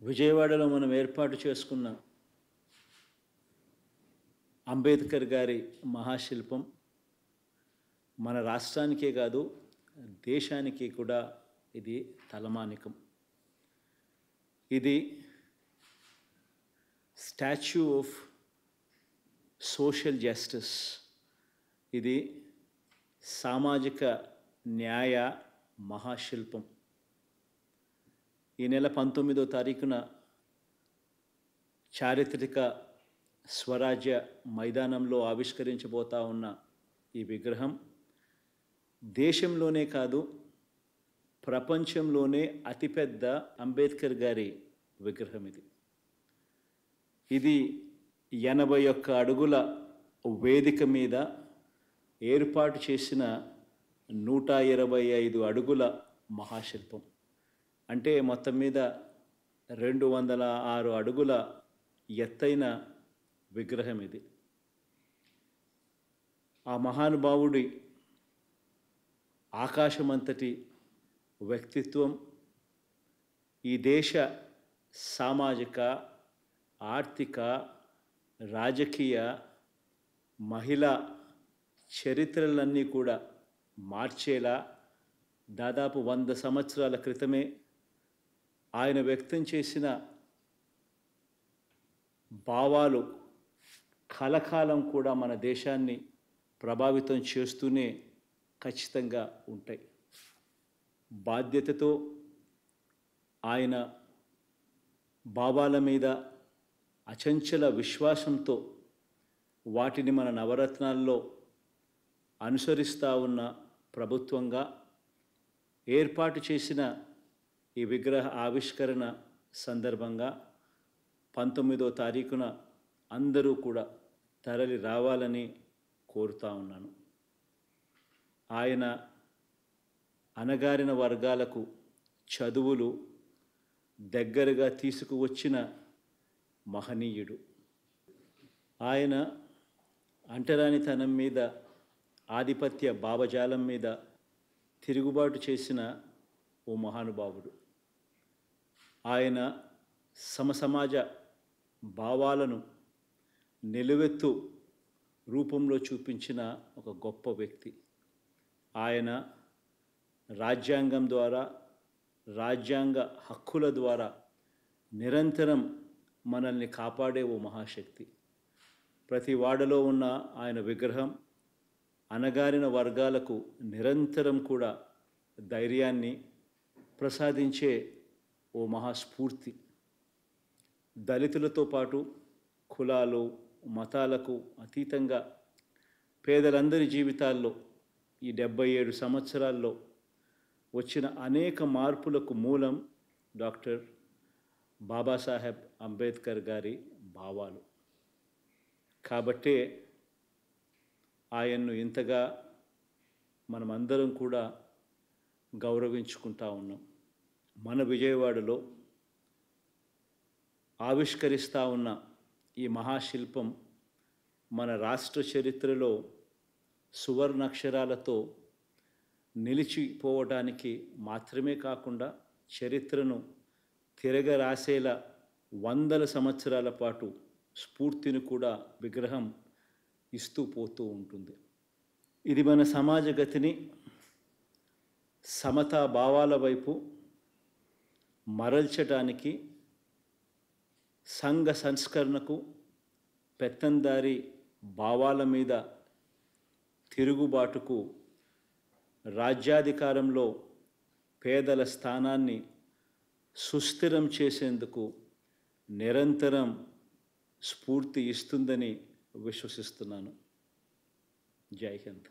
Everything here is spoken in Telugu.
విజయవాడలో మనం ఏర్పాటు చేసుకున్న అంబేద్కర్ గారి మహాశిల్పం మన రాష్ట్రానికే కాదు దేశానికి కూడా ఇది తలమానికం. ఇది స్టాచ్యూ ఆఫ్ సోషల్ జస్టిస్. ఇది సామాజిక న్యాయ మహాశిల్పం. ఈ నెల 19వ తారీఖున చారిత్రక స్వరాజ్య మైదానంలో ఆవిష్కరించబోతా ఉన్న ఈ విగ్రహం దేశంలోనే కాదు ప్రపంచంలోనే అతిపెద్ద అంబేద్కర్ గారి విగ్రహం. ఇది 81 అడుగుల వేదిక మీద ఏర్పాటు చేసిన 125 అడుగుల మహాశిల్పం. అంటే మొత్తం మీద 206 అడుగుల ఎత్తైన విగ్రహం ఇది. ఆ మహానుభావుడి ఆకాశమంతటి వ్యక్తిత్వం ఈ దేశ సామాజిక, ఆర్థిక, రాజకీయ, మహిళా చరిత్రలన్నీ కూడా మార్చేలా దాదాపు 100 సంవత్సరాల క్రితమే ఆయన వ్యక్తం చేసిన భావాలు కలకాలం కూడా మన దేశాన్ని ప్రభావితం చేస్తూనే ఖచ్చితంగా ఉంటాయి. బాధ్యతతో ఆయన భావాల మీద అచంచల విశ్వాసంతో వాటిని మన నవరత్నాల్లో అనుసరిస్తూ ఉన్న ప్రభుత్వంగా ఏర్పాటు చేసిన ఈ విగ్రహ ఆవిష్కరణ సందర్భంగా 19వ తారీఖున అందరూ కూడా తరలి రావాలని కోరుతా ఉన్నాను. ఆయన అణగారిన వర్గాలకు చదువులు దగ్గరగా తీసుకువచ్చిన మహనీయుడు. ఆయన అంటరానితనం మీద, ఆధిపత్య భావజాలం మీద తిరుగుబాటు చేసిన ఓ మహానుభావుడు. ఆయన సమసమాజ భావాలను నిలువెత్తు రూపంలో చూపించిన ఒక గొప్ప వ్యక్తి. ఆయన రాజ్యాంగం ద్వారా, రాజ్యాంగ హక్కుల ద్వారా నిరంతరం మనల్ని కాపాడే ఓ మహాశక్తి. ప్రతి వాడలో ఉన్న ఆయన విగ్రహం అణగారిన వర్గాలకు నిరంతరం కూడా ధైర్యాన్ని ప్రసాదించే ఓ మహాస్ఫూర్తి. దళితులతో పాటు కులాలు, మతాలకు అతీతంగా పేదలందరి జీవితాల్లో ఈ 77 సంవత్సరాల్లో వచ్చిన అనేక మార్పులకు మూలం డాక్టర్ బాబాసాహెబ్ అంబేద్కర్ గారి భావాలు. కాబట్టే ఆయన్ను ఇంతగా మనమందరం కూడా గౌరవించుకుంటా ఉన్నాం. మన విజయవాడలో ఆవిష్కరిస్తూ ఉన్న ఈ మహాశిల్పం మన రాష్ట్ర చరిత్రలో సువర్ణాక్షరాలతో నిలిచిపోవడానికి మాత్రమే కాకుండా చరిత్రను తిరగరాసేలా 100 సంవత్సరాల పాటు స్ఫూర్తిని కూడా విగ్రహం ఇస్తూ పోతూ ఉంటుంది. ఇది మన సమాజ గతిని సమతా భావాల వైపు మరల్చడానికి, సంఘ సంస్కరణకు, పెత్తందారి భావాల మీద తిరుగుబాటుకు, రాజ్యాధికారంలో పేదల స్థానాన్ని సుస్థిరం చేసేందుకు నిరంతరం స్ఫూర్తి ఇస్తుందని విశ్వసిస్తున్నాను. జై హింద్.